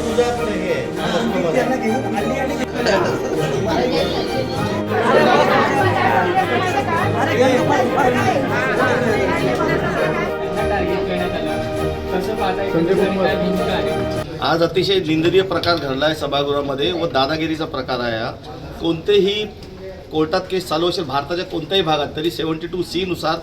तुझ्याकडे हे आज अतिशय निंदनीय प्रकार घडलाय सभागृहामध्ये व दादागिरीचा प्रकार आहे हा. कोणतेही कोर्टात केस चालू असेल भारताच्या कोणत्याही भागात तरी 72C नुसार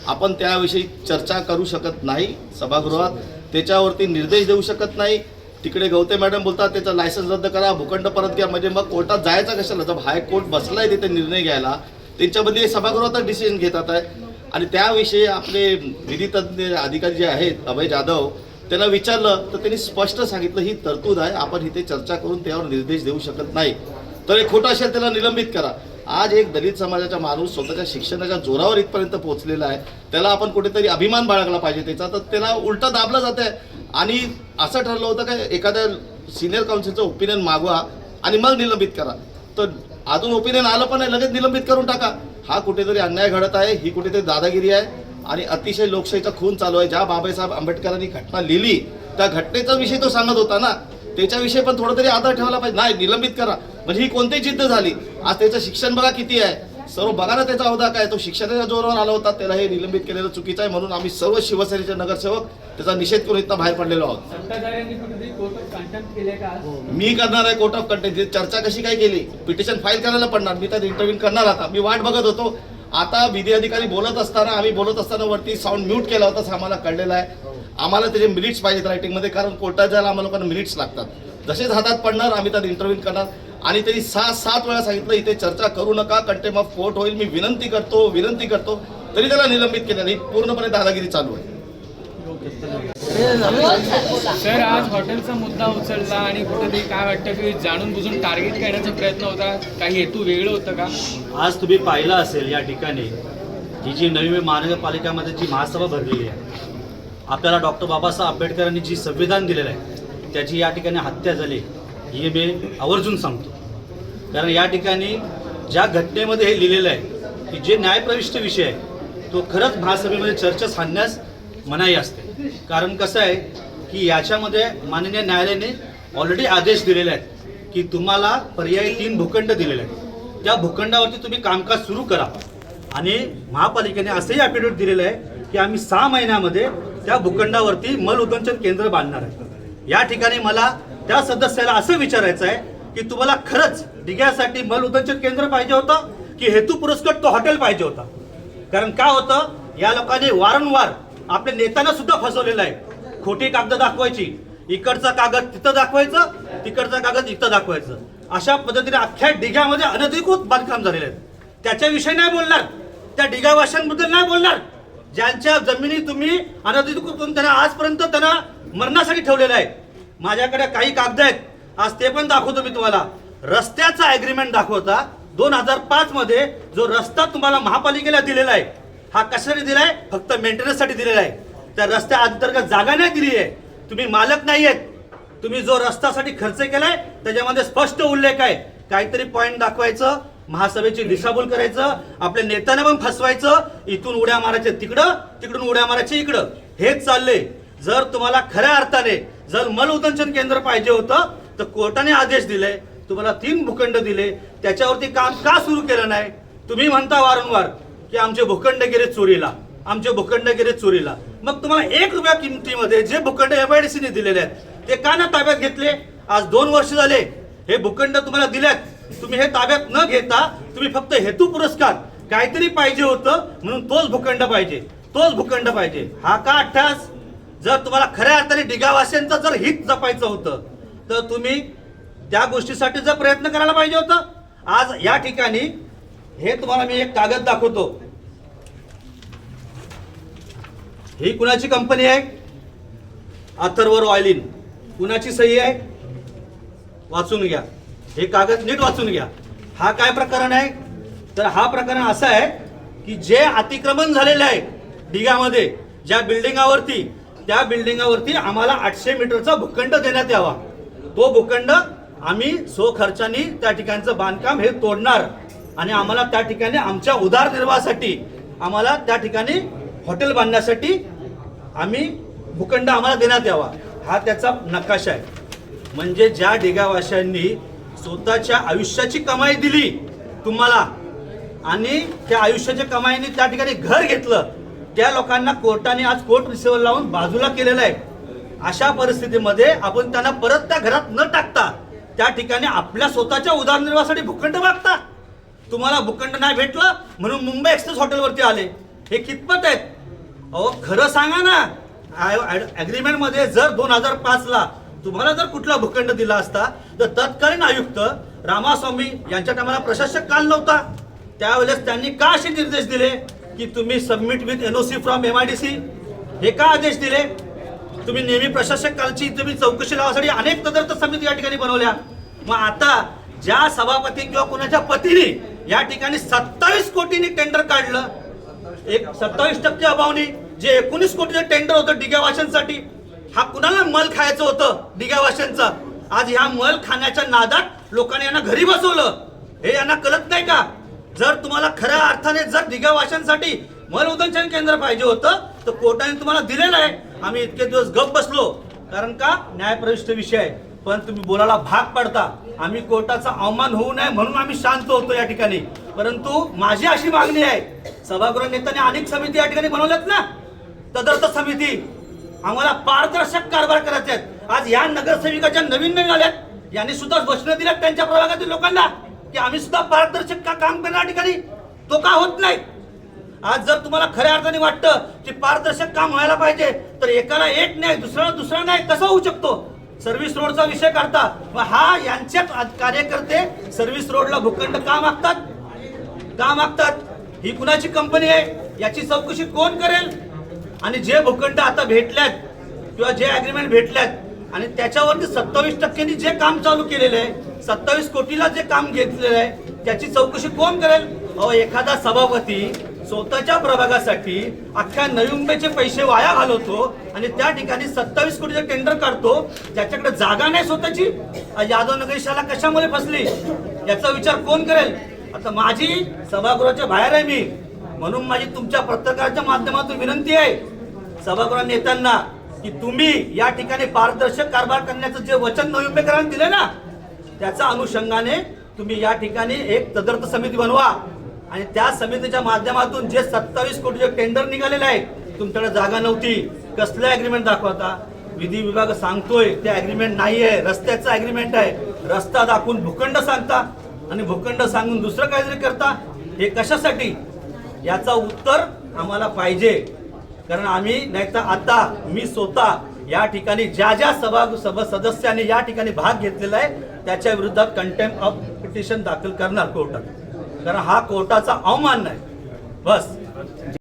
आपण त्याविषयी चर्चा करू शकत नाही सभागृहात, त्याच्यावरती निर्देश देऊ शकत नाही. तिकडे गवते मॅडम बोलतात त्याचा लायसन्स रद्द करा, भूखंड परत घ्या, म्हणजे मग कोर्टात जायचा कशाला? जब हायकोर्ट बसलाय तिथे निर्णय घ्यायला, त्यांच्यामध्ये सभागृहातच डिसिजन घेतात आहे. आणि त्याविषयी आपले विधितज्ञ अधिकारी जे आहेत अभय जाधव त्यांना विचारलं तर त्यांनी स्पष्ट सांगितलं ही तरतूद आहे, आपण इथे चर्चा करून त्यावर निर्देश देऊ शकत नाही. तर हे खोटं असेल त्याला निलंबित करा. आज एक दलित समाजाचा माणूस स्वतःच्या शिक्षणाच्या जोरावर इथपर्यंत पोहोचलेला आहे, त्याला आपण कुठेतरी अभिमान बाळगला पाहिजे त्याचा, तर त्याला उलटा दाबला जात आहे. आणि असं ठरलं होतं का एखाद्या सिनियर काउन्सिलचं ओपिनियन मागवा आणि मग निलंबित करा, तर अजून ओपिनियन आलं पण नाही लगेच निलंबित करून टाका. हा कुठेतरी अन्याय घडत आहे, ही कुठेतरी दादागिरी आहे आणि अतिशय लोकशाहीचा खून चालू आहे. ज्या बाबासाहेब आंबेडकरांनी घटना लिहिली त्या घटनेचा विषय तो सांगत होता ना, त्याच्याविषयी पण थोडं तरी आदर ठेवायला पाहिजे. नाही निलंबित करा म्हणजे ही कोणतीही जिद्द झाली. आज त्याचं शिक्षण बघा किती आहे, सर्व बघा ना त्याचा अवधा काय, तो शिक्षणाच्या जोरावर आला होता, त्याला हे निलंबित केलेलं चुकीचं आहे. म्हणून आम्ही सर्व शिवसेनेचे नगरसेवक त्याचा निषेध करून इथं बाहेर पडलेलो आहोत. मी करणार आहे कोर्ट ऑफ कंटेम्प्ट. चर्चा कशी काय केली, पिटिशन फाईल करायला पडणार, मी त्यात इंटरव्ह्यू करणार. आता मी वाट बघत होतो, आता विधी अधिकारी बोलत असताना आम्ही बोलत असताना वरती साऊंड म्यूट केला होता असं आम्हाला कळलेलं आहे. आम्हाला त्याचे मिनिट्स पाहिजेत रायटिंगमध्ये, कारण कोर्टात जायला आम्हाला लोकांना मिनिट्स लागतात. जसेच हातात पडणार आम्ही त्यात इंटरव्ह्यू करणार. आणि त्यांनी 6-7 वेळा सांगितलं इथे चर्चा करू नका, कंटेम्प्ट ऑफ कोर्ट होईल, मी विनंती करतो, तरी त्याला निलंबित केलं नाही. पूर्णपणे दादागिरी चालू आहे. सर आज हॉटेलचा मुद्दा उचलला आणि कुठेतरी काय वाटतं की जाणून बुजून टार्गेट करण्याचा प्रयत्न होता, काही हेतू वेगळं होतं का? आज तुम्ही पाहिलं असेल या ठिकाणी ही जी नवी महानगरपालिकामध्ये जी महासभा भरलेली आहे, आपल्याला डॉक्टर बाबासाहेब आंबेडकरांनी जी संविधान दिलेलं आहे त्याची या ठिकाणी हत्या झाली हे मी आवर्जून सांगतो. कारण या ठिकाणी ज्या घटनेमध्ये हे लिहिलेलं आहे की जे न्यायप्रविष्ट विषय आहे तो खरंच महासभेमध्ये चर्चेस आणण्यास मनाई असते. कारण कसं आहे की याच्यामध्ये माननीय न्यायालयाने ऑलरेडी आदेश दिलेले आहेत की तुम्हाला पर्यायी 3 भूखंड दिलेले आहेत, त्या भूखंडावरती तुम्ही कामकाज सुरू करा. आणि महापालिकेने असंही ॲफिडेव्हिट दिलेलं आहे की आम्ही 6 महिन्यामध्ये त्या भूखंडावरती मलउदंचन केंद्र बांधणार आहे. या ठिकाणी मला त्या सदस्याला असं विचारायचं आहे की तुम्हाला खरंच डिग्यासाठी मलउदंचन केंद्र पाहिजे होतं की हेतू पुरस्कृत तो हॉटेल पाहिजे होता? कारण काय होतं, या लोकांनी वारंवार आपल्या नेत्यांना सुद्धा फसवलेलं आहे. खोटी कागद दाखवायची, इकडचा कागद तिथं दाखवायचं, तिकडचा कागद इथं दाखवायचं, अशा पद्धतीने अख्ख्या डिग्यामध्ये अनधिकृत बांधकाम झालेले आहेत. त्याच्याविषयी नाही बोलणार, त्या डिगावाशांबद्दल नाही बोलणार. ज्यांच्या जमिनी तुम्ही अनधिकृत करून त्यांना आजपर्यंत त्यांना मरणासाठी ठेवलेलं आहे. माझ्याकडे काही कागद आहेत, आज ते पण दाखवतो मी तुम्हाला. रस्त्याचा ॲग्रीमेंट दाखवता 2005 मध्ये जो रस्ता तुम्हाला महापालिकेला दिलेला आहे, हा कशासाठी दिलाय? फक्त मेंटेनन्ससाठी दिलेला आहे. त्या रस्त्या अंतर्गत जागा नाही दिली आहे, तुम्ही मालक नाही आहेत. तुम्ही जो रस्त्यासाठी खर्च केलाय त्याच्यामध्ये स्पष्ट उल्लेख आहे. काहीतरी पॉईंट दाखवायचं, महासभेची दिशाभूल करायचं, आपल्या नेत्यांना पण फसवायचं, इथून उड्या मारायच्या तिकडं, तिकडून उड्या मारायच्या इकडं, हेच चाललंय. जर तुम्हाला खऱ्या अर्थाने जर मलउदंचन केंद्र पाहिजे होतं तर कोर्टाने आदेश दिले, तुम्हाला 3 भूखंड दिले, त्याच्यावरती काम का सुरू केलं नाही? तुम्ही म्हणता वारंवार की आमचे भूखंड गेले चोरीला, आमचे भूखंड गेले चोरीला. मग तुम्हाला 1 रुपया किमतीमध्ये जे भूखंड MIDCने दिलेले आहेत ते का ना ताब्यात घेतले? आज 2 वर्ष झाले हे भूखंड तुम्हाला दिल्यात, तुम्ही हे ताब्यात न घेता तुम्ही फक्त हेतू पुरस्कार काहीतरी पाहिजे होतं म्हणून तोच भूखंड पाहिजे. हा का अट्टहास? जर तुम्हाला खऱ्या अर्थाने डिगावासियांचं जर हित जपायचं होतं तर तुम्ही त्या गोष्टीसाठी जर प्रयत्न करायला पाहिजे होतं. आज या ठिकाणी हे तुम्हाला मी एक कागद दाखवतो. ही कुणाची कंपनी आहे? अथर्व रॉयलिन. कुणाची सही आहे? वाचून घ्या, हे कागद नीट वाचून घ्या. हा काय प्रकरण आहे? तर हा प्रकरण असं आहे की जे अतिक्रमण झालेलं आहे डिगामध्ये, ज्या बिल्डिंगावरती, त्या बिल्डिंगावरती आम्हाला 800 मीटरचा भूखंड देण्यात यावा. तो भूखंड आम्ही खर्चाने त्या ठिकाणचं बांधकाम हे तोडणार आणि आम्हाला त्या ठिकाणी आमच्या उदरनिर्वाहासाठी आम्हाला त्या ठिकाणी हॉटेल बांधण्यासाठी आम्ही भूखंड आम्हाला देण्यात यावा. हा त्याचा नकाशा आहे. म्हणजे ज्या डिगावाशांनी स्वतःच्या आयुष्याची कमाई दिली तुम्हाला आणि त्या आयुष्याच्या कमाईने त्या ठिकाणी घर घेतलं, त्या लोकांना कोर्टाने आज कोर्ट रिसिव्हर लावून बाजूला केलेलं आहे. अशा परिस्थितीमध्ये आपण त्यांना परत त्या घरात न टाकता त्या ठिकाणी आपल्या स्वतःच्या उदरनिर्वाहासाठी भूखंड मागता. तुम्हाला भूखंड नाही भेटलं म्हणून मुंबई एक्सप्रेस हॉटेलवरती आले. हे कितपत आहेत? अहो खरं सांगा ना, ॲग्रीमेंट मध्ये जर 2005ला तुम्हाला जर कुठला भूखंड दिला असता तर तत्कालीन आयुक्त रामास्वामी यांच्या टायमाला प्रशासक काल नव्हता, त्यावेळेस त्यांनी का असे निर्देश दिले की तुम्ही submit with NOC from MIDC? हे का आदेश दिले? तुम्ही नेहमी प्रशासक कालची तुम्ही चौकशी लावासाठी अनेक तदर्थ समिती या ठिकाणी बनवल्या. मग आता ज्या सभापती किंवा कोणाच्या पतीने या ठिकाणी 27 कोटींनी टेंडर काढलं, एक 27% अभावनी जे 19 कोटीचं टेंडर होतं डिग्या वाशनसाठी, हा कुणाला मल खायचं होतं डिग्या वाशनचा. आज ह्या मल खाण्याच्या नादात लोकांनी यांना घरी बसवलं. हे यांना कळत नाही का? जर तुम्हाला खऱ्या अर्थाने जर डिग्या वाशनसाठी मल उदंचन केंद्र पाहिजे होतं तर कोर्टाने तुम्हाला दिलेलं आहे. आम्ही इतके दिवस गप बसलो कारण का न्यायप्रविष्ट विषय आहे, पण तुम्ही बोलायला भाग पडता. आम्ही कोर्टाचा अवमान होऊ नये म्हणून आम्ही शांत होतो या ठिकाणी. परंतु माझी अशी मागणी आहे, सभागृह नेत्याने अनेक समिती या ठिकाणी बनवल्यात ना, तदर्थ समिती. आम्हाला पारदर्शक कारभार करायचे आहेत. आज या नगरसेविकाच्या नवीन आल्यात, यांनी सुद्धा वचनं दिल्यात त्यांच्या प्रभागातील लोकांना की आम्ही सुद्धा पारदर्शक का काम करणार ठिकाणी. तो का होत नाही? आज जर तुम्हाला खऱ्या अर्थाने वाटतं की पारदर्शक काम व्हायला पाहिजे तर एकाला एक नाही दुसऱ्याला दुसरा नाही कसा होऊ शकतो? सर्व्हिस रोडचा विषय करता, मग हा यांचे कार्यकर्ते सर्व्हिस रोडला भूखंड का मागतात? ही कुणाची कंपनी आहे? याची चौकशी कोण करेल? आणि जे भूखंड आता भेटल्यात किंवा जे ॲग्रीमेंट भेटल्यात आणि त्याच्यावरती 27%नी जे काम चालू केलेलं आहे, 27 कोटीला जे काम घेतलेलं आहे, त्याची चौकशी कोण करेल? अहो एखादा सभापती स्वतःच्या प्रभागासाठी अख्ख्या नवी मुंबईचे पैसे वाया घालवतो आणि त्या ठिकाणी 27 कोटीचं टेंडर काढतो, ज्याच्याकडे जागा नाही स्वतःची. यादव नगरी शाला कशामुळे फसली याचा विचार कोण करेल? आता माझी सभागृहाच्या बाहेर आहे मी, म्हणून माझी तुमच्या पत्रकाराच्या माध्यमातून विनंती आहे सभागृह नेत्यांना की तुम्ही या ठिकाणी पारदर्शक कारभार करण्याचं जे वचन नवी मुंबईकरांनी दिले ना, त्याच्या अनुषंगाने तुम्ही या ठिकाणी एक तदर्थ समिती बनवा आणि त्या समितीच्या माध्यमातून जे 27 कोटीचे टेंडर निघालेले आहे, तुमच्याकडे जागा नव्हती, कसलं ॲग्रीमेंट दाखवता? विधी विभाग सांगतोय ते ॲग्रीमेंट नाही आहे, रस्त्याचं ॲग्रीमेंट आहे. रस्ता दाखवून भूखंड सांगता आणि भूखंड सांगून दुसरं काहीतरी करता. हे कशासाठी? याचा उत्तर आम्हाला पाहिजे. कारण आम्ही नाहीतर आता मी स्वतः या ठिकाणी ज्या सभा सदस्यांनी या ठिकाणी भाग घेतलेला आहे त्याच्या विरुद्धात कंटेम्प्ट ऑफ पिटिशन दाखल करणार कोर्टात. कारण हा कोर्टाचा अवमान नाही. बस.